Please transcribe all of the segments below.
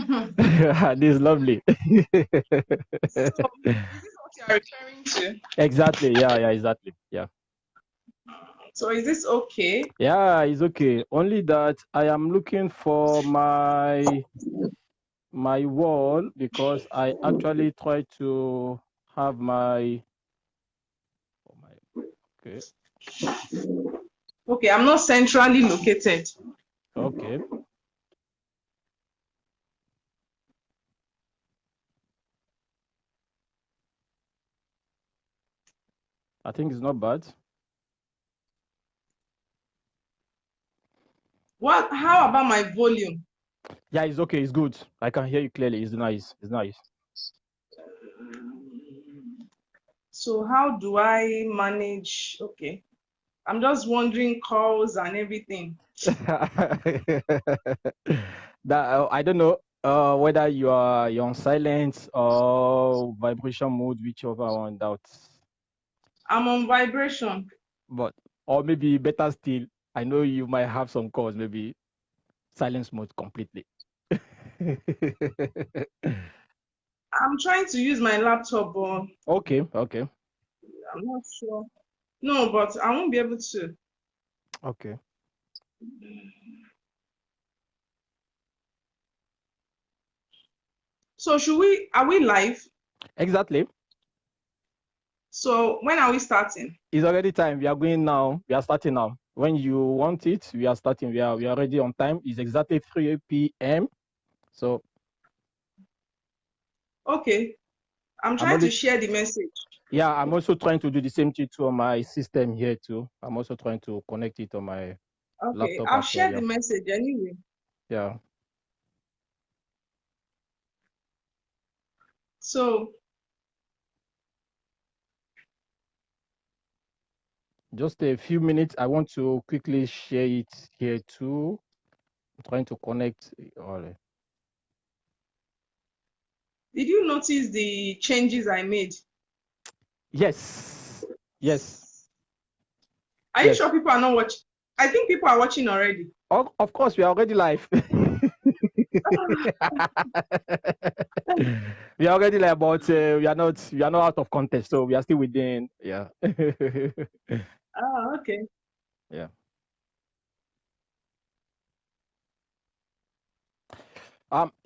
This is lovely. So, is this what you are referring to? Exactly. Yeah, exactly. Yeah. So, is this okay? Yeah, it's okay. Only that I am looking for my wall because I actually try to have my oh my okay. Okay, I'm not centrally located. Okay. I think it's not bad. What? How about my volume? Yeah, it's okay. It's good. I can hear you clearly. It's nice. It's nice. So, how do I manage? Okay, I'm just wondering calls and everything. That I don't know whether you're on silence or vibration mode, whichever one that. I'm on vibration. But or maybe better still, I know you might have some calls, maybe silence mode completely. I'm trying to use my laptop, but Okay. I'm not sure. No, but I won't be able to. Okay. So, are we live? Exactly. So, when are we starting? It's already time. We are going now. We are starting now. When you want it, we are starting. We are already on time. It's exactly 3 p.m. So Okay, I'm I'm trying to only share the message. yeah, I'm also trying to do the same thing to on my system here too. I'm also trying to connect it on my Okay, laptop I've as well. shared Yeah. the message anyway. Yeah. So, Just a few minutes. I want to quickly share it here too. I'm trying to connect all. did you notice the changes I made? Yes. Yes. Are you Yes. sure people are not watching? I think people are watching already. Of course, we are already live. We are already live, but we are not out of context, so we are still within. Yeah. Ah, okay. Yeah.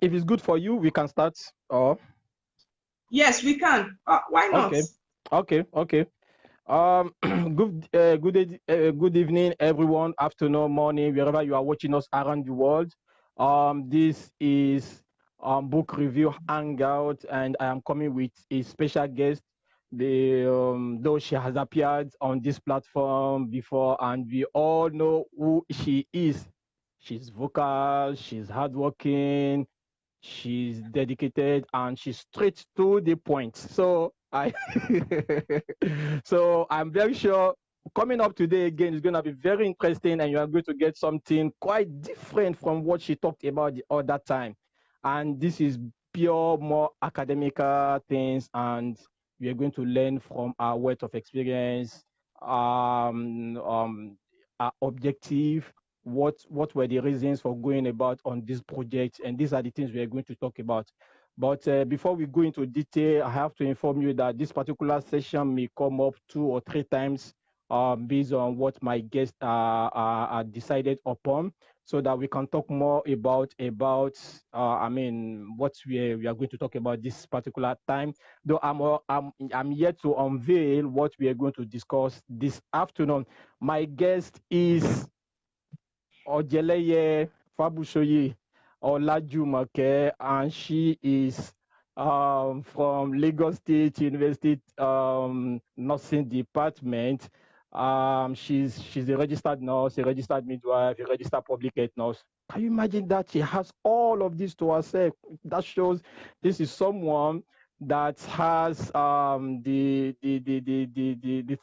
If it's good for you, we can start. Oh, Yes, we can. Why not? okay. Okay. Good evening, everyone. Afternoon, morning, wherever you are watching us around the world. This is book review hangout, and I am coming with a special guest. Though she has appeared on this platform before, and we all know who she is. She's vocal. She's hardworking. She's dedicated and she's straight to the point. So I'm very sure coming up today again is going to be very interesting, and you are going to get something quite different from what she talked about the other time. And this is pure, more academical things, and we are going to learn from our wealth of experience, um, um, our objective, what were the reasons for going about on this project, and these are the things we are going to talk about. But before we go into detail, I have to inform you that this particular session may come up 2 or 3 times based on what my guests are decided upon, so that we can talk more about what we are going to talk about this particular time. Though I'm yet to unveil what we are going to discuss this afternoon. My guest is Ojeleye Olajumoke, and she is from Lagos State University Nursing Department. She's a registered nurse, a registered midwife, a registered public health nurse. Can you imagine that? She has all of this to herself. That shows this is someone that has the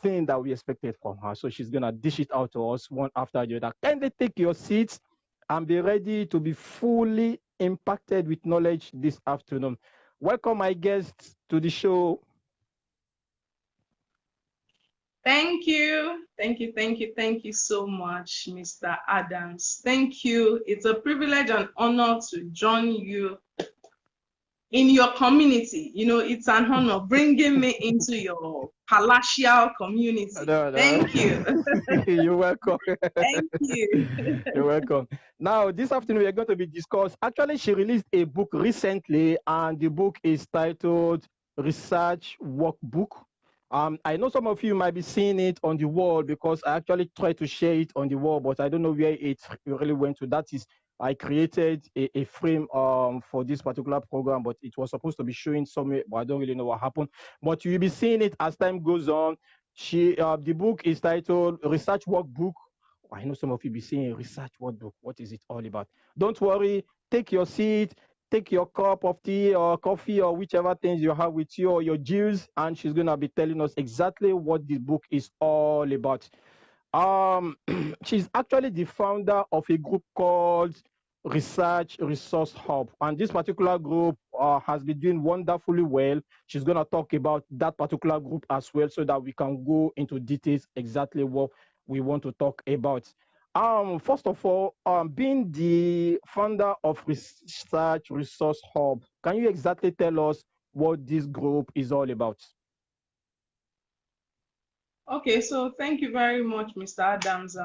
thing that we expected from her. So she's gonna dish it out to us one after the other. Can they take your seats and be ready to be fully impacted with knowledge this afternoon? Welcome, my guests, to the show. Thank you. Thank you so much, Mr. Adams. Thank you. It's a privilege and honor to join you in your community. It's an honor bringing me into your palatial community. No, no. Thank you. You're welcome. Thank you. You're welcome. Now, this afternoon, we're going to be discussed. Actually, she released a book recently, and the book is titled Research Workbook. I know some of you might be seeing it on the wall because I actually tried to share it on the wall, but I don't know where it really went to. That is, I created a frame for this particular program, but it was supposed to be showing somewhere, but I don't really know what happened. But you'll be seeing it as time goes on. The book is titled Research Workbook. I know some of you be saying research workbook. What is it all about? Don't worry. Take your seat, take your cup of tea or coffee or whichever things you have with you or your juice, and she's gonna be telling us exactly what this book is all about. Um, she's actually the founder of a group called Research Resource Hub, and this particular group has been doing wonderfully well. She's gonna talk about that particular group as well, so that we can go into details exactly what we want to talk about. First of all, being the founder of Research Resource Hub, can you exactly tell us what this group is all about? Okay, so thank you very much, Mr. Adams.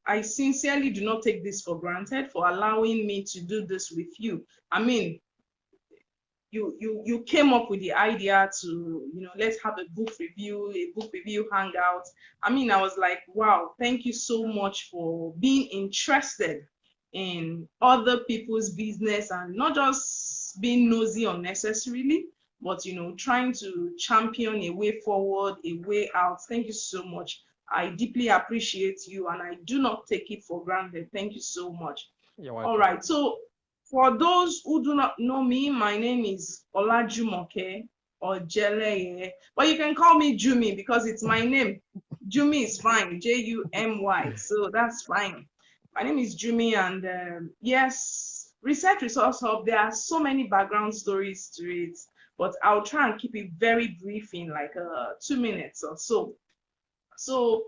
I sincerely do not take this for granted for allowing me to do this with you. I mean, you came up with the idea to, let's have a book review hangout. I mean, I was like, wow, thank you so much for being interested in other people's business and not just being nosy unnecessarily, but trying to champion a way forward, a way out. Thank you so much. I deeply appreciate you and I do not take it for granted. Thank you so much. You're All welcome. right, so for those who do not know me, my name is Olajumoke or Ojeleye, but you can call me Jumi because it's my name. Jumi is fine, Jumi, so that's fine. My name is Jumi, and yes, Research Resource Hub, there are so many background stories to it, but I'll try and keep it very brief in like 2 minutes or so. So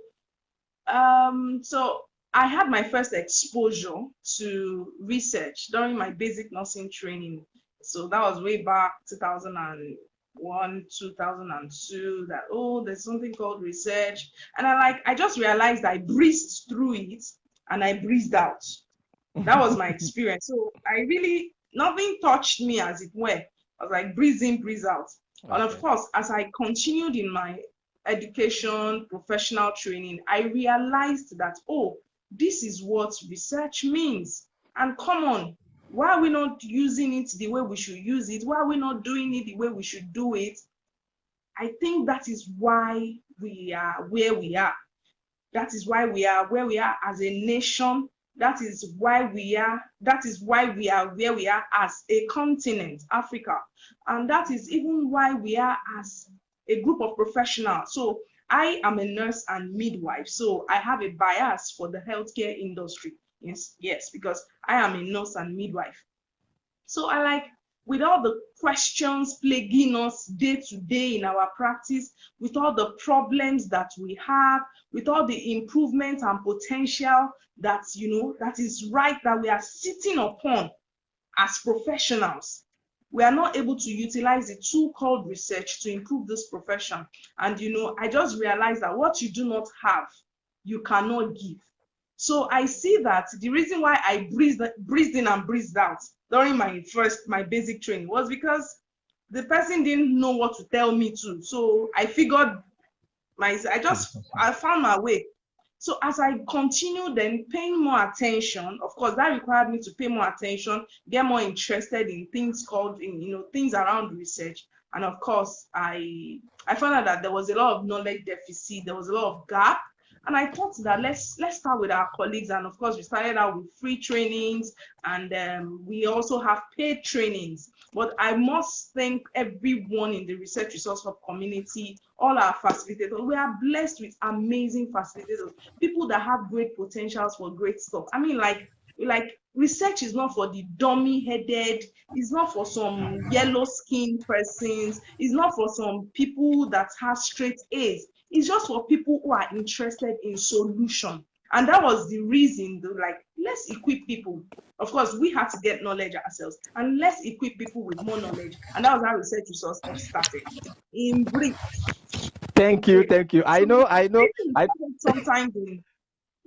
so I had my first exposure to research during my basic nursing training. So that was way back 2001, 2002, that, oh, there's something called research. And I just realized I breezed through it and I breezed out. That was my experience. So I really, nothing touched me as it were. I was like breeze in, breeze out. And of Okay. course, as I continued in my education, professional training, I realized that, oh, this is what research means. And come on, why are we not using it the way we should use it? Why are we not doing it the way we should do it? I think that is why we are where we are. That is why we are where we are as a nation. That is why we are where we are as a continent, Africa. And that is even why we are as a group of professionals. So I am a nurse and midwife. So I have a bias for the healthcare industry. Yes, yes, because I am a nurse and midwife. So I like, with all the questions plaguing us day to day in our practice, with all the problems that we have, with all the improvement and potential that, that is right, that we are sitting upon as professionals, we are not able to utilize the tool called research to improve this profession. And, I just realized that what you do not have, you cannot give. So I see that the reason why I breathed in and breathed out during my basic training was because the person didn't know what to tell me to. So I figured I found my way. So as I continued then paying more attention, of course, that required me to pay more attention, get more interested in things called, things around research. And of course, I found out that there was a lot of knowledge deficit, there was a lot of gap. And I thought that let's start with our colleagues. And of course, we started out with free trainings, and we also have paid trainings. But I must thank everyone in the Research Resource Hub community, all our facilitators. We are blessed with amazing facilitators, people that have great potentials for great stuff. I mean, like research is not for the dummy headed, it's not for some yellow skinned persons, it's not for some people that have straight A's. It's just for people who are interested in solution. And that was the reason, like, let's equip people. Of course, we had to get knowledge ourselves, and let's equip people with more knowledge. And that was how Research Resource Hub started. In brief, Thank you, thank you. So I know. it started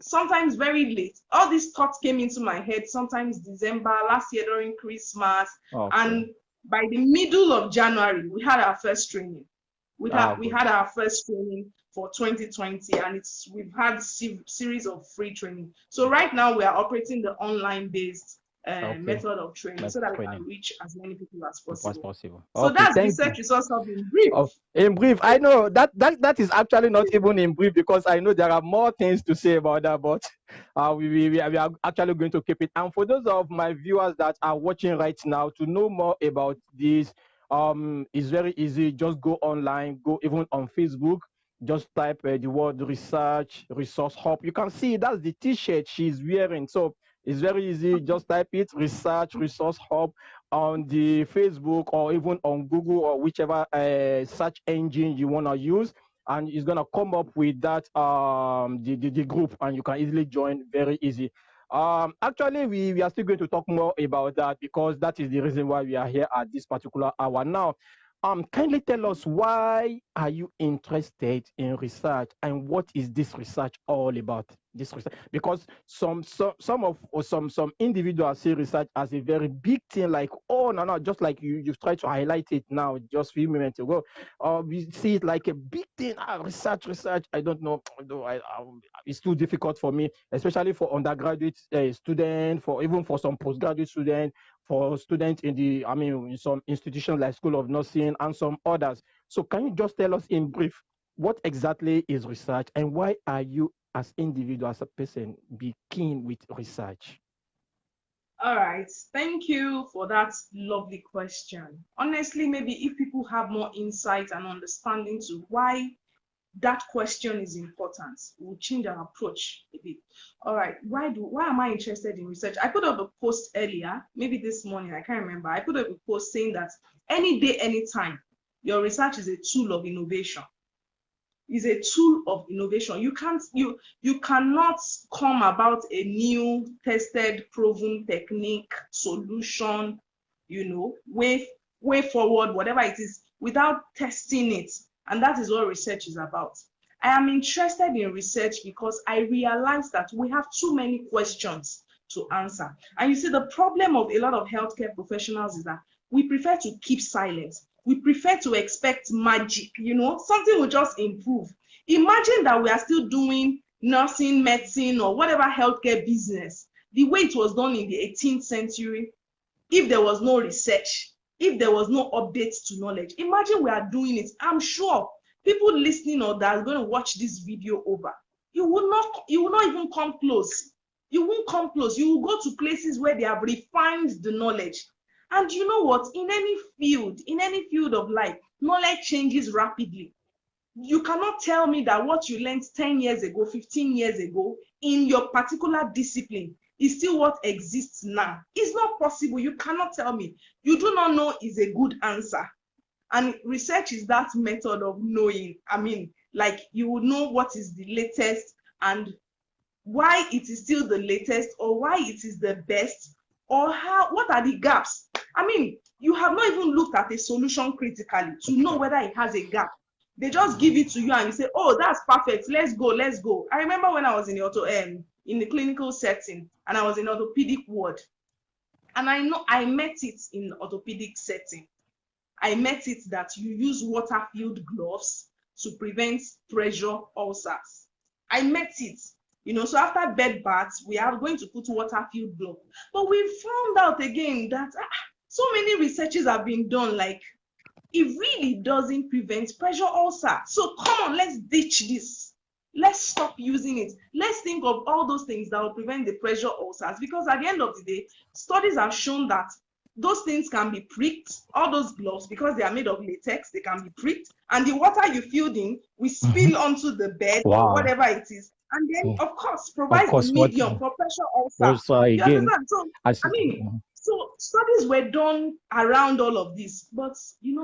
sometimes very late. All these thoughts came into my head sometimes December last year during Christmas, and by the middle of January we had our first training. We had our first training for 2020, and we've had series of free training. So right now we are operating the online based method of training, so that we can reach as many people as possible. So that's Research Resource Hub in brief. In brief, I know that is actually not even in brief, because I know there are more things to say about that, but we are actually going to keep it. And for those of my viewers that are watching right now, to know more about this, it's very easy. Just go online, go even on Facebook, just type the word Research Resource Hub. You can see that's the t-shirt she's wearing. So it's very easy. Just type it, Research Resource Hub, on the Facebook or even on Google or whichever search engine you want to use, and it's going to come up with that the group, and you can easily join very easy. Actually, we are still going to talk more about that, because that is the reason why we are here at this particular hour. Now, kindly tell us, why are you interested in research, and what is this research all about? This research, because some individuals see research as a very big thing, like, oh no, just like you've tried to highlight it now just a few minutes ago. We see it like a big thing. Research. I don't know. It's too difficult for me, especially for undergraduate students, for some postgraduate students, for students in some institutions like School of Nursing and some others. So can you just tell us in brief, what exactly is research, and why are you as individual, as a person, be keen with research? All right, thank you for that lovely question. Honestly, maybe if people have more insight and understanding to why that question is important, we'll change our approach a bit. All right, why am I interested in research? I put up a post earlier, maybe this morning, I can't remember. I put up a post saying that any day, anytime, your research is a tool of innovation. Is a tool of innovation. You cannot come about a new, tested, proven technique, solution, way forward, whatever it is, without testing it. And that is what research is about. I am interested in research because I realize that we have too many questions to answer. And you see, the problem of a lot of healthcare professionals is that we prefer to keep silent. We prefer to expect magic, something will just improve. Imagine that we are still doing nursing, medicine, or whatever healthcare business the way it was done in the 18th century, if there was no research, if there was no updates to knowledge. Imagine we are doing it. I'm sure people listening or that are going to watch this video over, you will not even come close. You won't come close. You will go to places where they have refined the knowledge. And you know what? In any field of life, knowledge changes rapidly. You cannot tell me that what you learned 10 years ago, 15 years ago, in your particular discipline is still what exists now. It's not possible. You cannot tell me. You do not know is a good answer. And research is that method of knowing. Like, you will know what is the latest and why it is still the latest, or why it is the best, or what are the gaps. You have not even looked at a solution critically to know whether it has a gap. They just give it to you and you say, oh, that's perfect, let's go. I remember when I was in the clinical setting, and I was in orthopedic ward, and I met it in orthopedic setting. I met it that you use water-filled gloves to prevent pressure ulcers. I met it. So after bed baths, we are going to put water-filled gloves. But we found out again that so many researches have been done, like, it really doesn't prevent pressure ulcer. So come on, let's ditch this. Let's stop using it. Let's think of all those things that will prevent the pressure ulcers, because at the end of the day, studies have shown that those things can be pricked. All those gloves, because they are made of latex, they can be pricked, and the water you filled in will spill onto the bed or whatever it is, and then of course provides the medium for pressure ulcer. You understand? So studies were done around all of this, but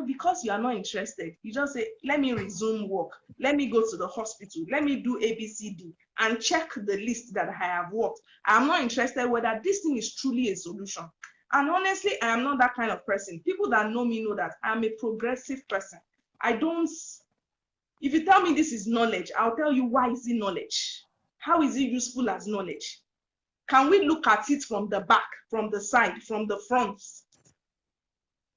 because you are not interested, you just say, let me resume work, let me go to the hospital, let me do ABCD and check the list that I have worked. I'm not interested whether this thing is truly a solution. And honestly, I am not that kind of person. People that know me know that I'm a progressive person. If you tell me this is knowledge, I'll tell you, why is it knowledge? How is it useful as knowledge? Can we look at it from the back, from the side, from the front?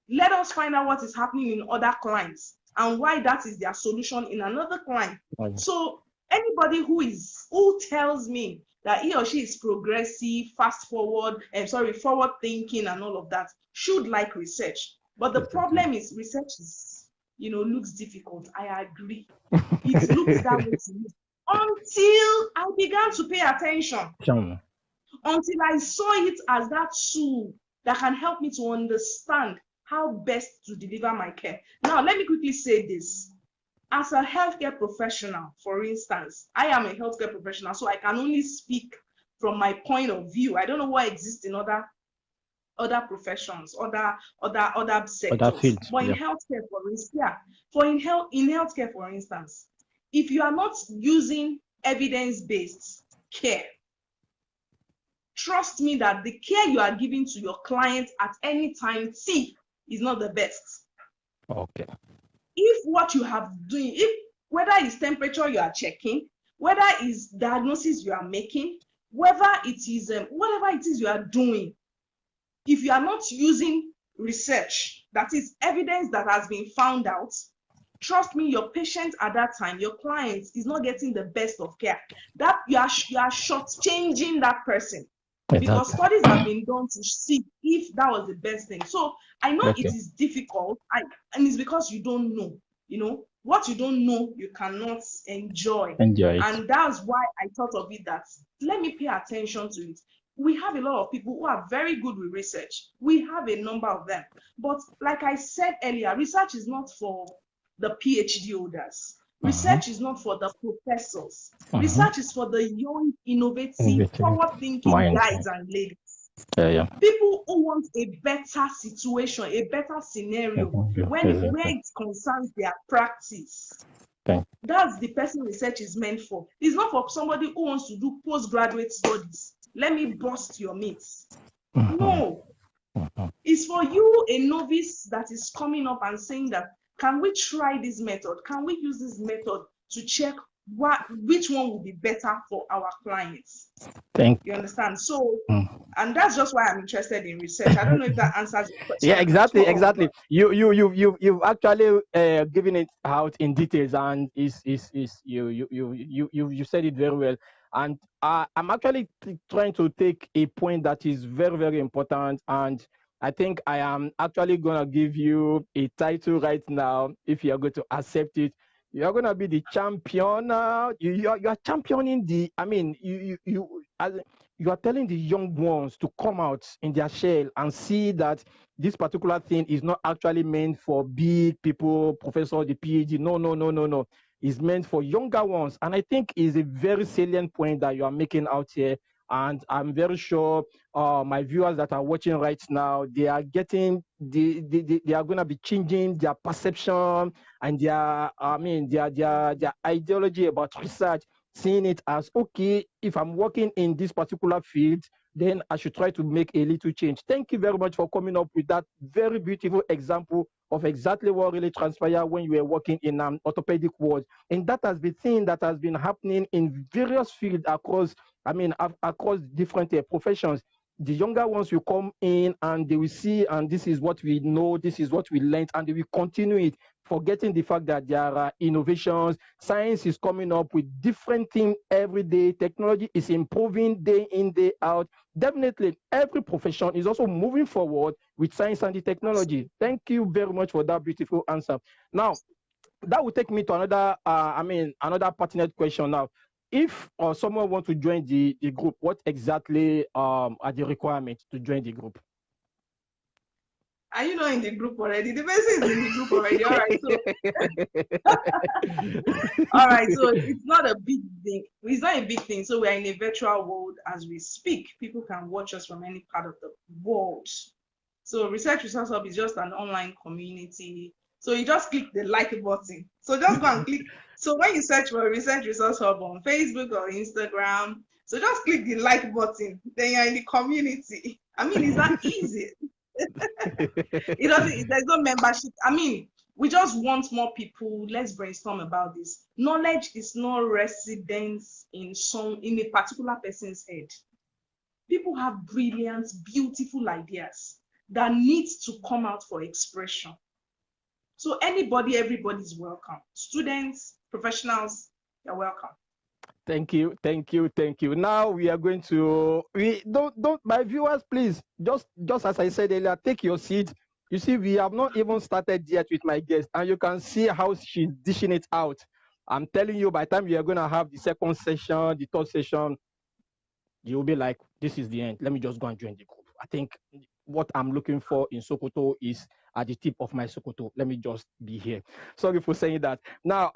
Let us find out what is happening in other clients and why that is their solution in another client. Okay. So anybody who tells me that he or she is progressive, forward thinking and all of that should like research. But the problem is research looks difficult. I agree. It looks that way to me until I began to pay attention. Until I saw it as that tool that can help me to understand how best to deliver my care. Now, let me quickly say this. As a healthcare professional, for instance, I am a healthcare professional, so I can only speak from my point of view. I don't know what exists in other professions, other sectors. Other fields, but in healthcare, in healthcare, for instance, if you are not using evidence-based care, trust me that the care you are giving to your client at any time is not the best. Okay. If what you have doing, whether it's temperature you are checking, whether it's diagnosis you are making, whether it is whatever it is you are doing, if you are not using research, that is evidence that has been found out, trust me, your patient at that time, your client, is not getting the best of care. That you are shortchanging that person. Exactly. Because studies have been done to see if that was the best thing. So I know it is difficult, and it's because you don't know. What you don't know, you cannot enjoy it. And that's why I thought of it that let me pay attention to it. We have a lot of people who are very good with research. We have a number of them. But like I said earlier, research is not for the PhD holders. Research is not for the professors. Research is for the young, innovative, forward-thinking guys and ladies. People who want a better situation, a better scenario where it concerns their practice. That's the person research is meant for. It's not for somebody who wants to do postgraduate studies. Let me bust your myths. No. It's for you, a novice that is coming up and saying that, can we try this method? Can we use this method to check which one will be better for our clients? You understand? So, and that's just why I'm interested in research. I don't know if that answers your question. Yeah, exactly. You've actually given it out in details, and you said it very well. And I'm actually trying to take a point that is very, very important, and I think I am actually gonna give you a title right now. If you are going to accept it, you are gonna be the champion. You are championing the. I mean, you are telling the young ones to come out in their shell and see that this particular thing is not actually meant for big people, professors, the PhD. No. It's meant for younger ones. And I think is a very salient point that you are making out here. And I'm very sure my viewers that are watching right now, they are getting, they are going to be changing their perception and their ideology about research, seeing it as, okay, if I'm working in this particular field, then I should try to make a little change. Thank you very much for coming up with that very beautiful example of exactly what really transpired when you were working in orthopedic ward. And that has been thing that has been happening in various fields across different professions. The younger ones will come in and they will see, and this is what we know, this is what we learned, and they will continue it, forgetting the fact that there are innovations. Science is coming up with different things every day. Technology is improving day in, day out. Definitely, every profession is also moving forward with science and the technology. Thank you very much for that beautiful answer. Now, that will take me to another pertinent question now. If someone wants to join the group, what exactly are the requirements to join the group? Are you not in the group already? The person is in the group already. All right. So, all right. So it's not a big thing. It's not a big thing. So we're in a virtual world as we speak. People can watch us from any part of the world. So Research Resource Hub is just an online community. So you just click the like button. So just go and click. So when you search for Research Resource Hub on Facebook or Instagram, so just click the like button. Then you're in the community. I mean, it's that easy. It doesn't. There's no membership. I mean, we just want more people. Let's brainstorm about this. Knowledge is not residence in a particular person's head. People have brilliant, beautiful ideas that needs to come out for expression. So anybody, everybody's welcome. Students, professionals, you're welcome. Thank you, thank you, thank you. Now we are going to don't my viewers, please, just as I said earlier, take your seat. You see, we have not even started yet with my guest, and you can see how she's dishing it out. I'm telling you, by the time we are gonna have the second session, the third session, you'll be like, this is the end. Let me just go and join the group. I think what I'm looking for in Sokoto is at the tip of my Sokoto. Let me just be here. Sorry for saying that. Now,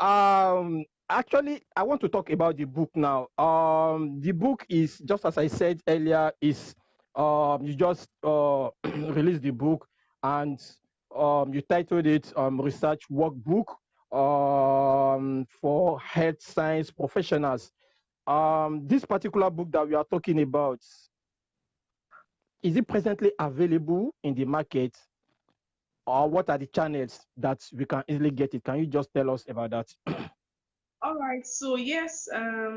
actually, I want to talk about the book now. The book is, just as I said earlier, is you just released the book, and you titled it Research Workbook for Health Science Professionals. This particular book that we are talking about, is it presently available in the market, or what are the channels that we can easily get it? Can you just tell us about that? All right. So yes, let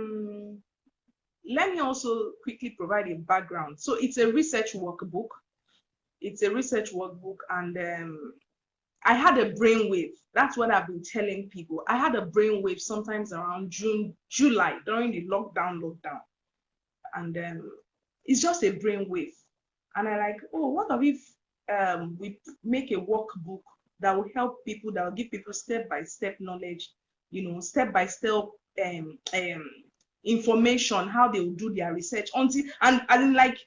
me also quickly provide a background. So it's a research workbook. It's a research workbook, and I had a brainwave. That's what I've been telling people. I had a brainwave sometimes around June, July during the lockdown, and it's just a brainwave. And I like, oh, what if we make a workbook that will help people, that will give people step-by-step knowledge, step-by-step information, how they will do their research until, and then like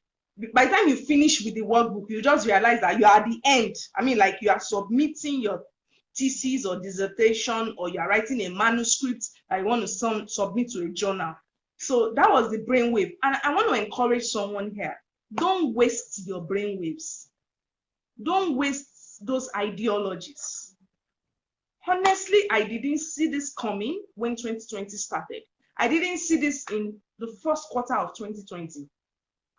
by the time you finish with the workbook, you just realize that you are at the end. I mean, like you are submitting your thesis or dissertation, or you are writing a manuscript that you want to submit to a journal. So that was the brainwave. And I want to encourage someone here. Don't waste your brainwaves. Don't waste those ideologies. Honestly, I didn't see this coming when 2020 started. I didn't see this in the first quarter of 2020.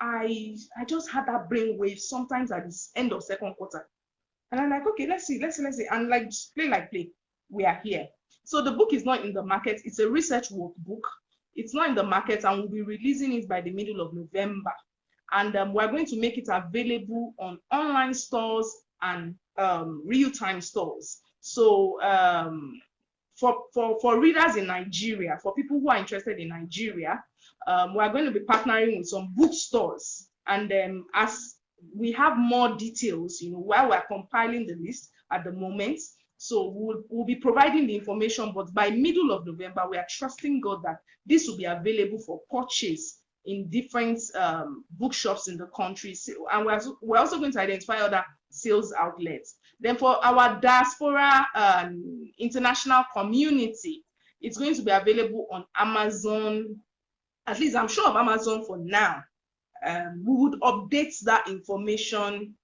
I just had that brainwave sometimes at the end of second quarter. And I'm like, okay, let's see. And like play, we are here. So the book is not in the market. It's a research workbook. It's not in the market, and we'll be releasing it by the middle of November. And we're going to make it available on online stores and real-time stores. So for readers in Nigeria, for people who are interested in Nigeria, we're going to be partnering with some bookstores. And as we have more details, while we're compiling the list at the moment, so we'll be providing the information, but by middle of November, we are trusting God that this will be available for purchase in different bookshops in the country. And we're also going to identify other sales outlets. Then for our diaspora international community, it's going to be available on Amazon. At least I'm sure of Amazon for now. We would update that information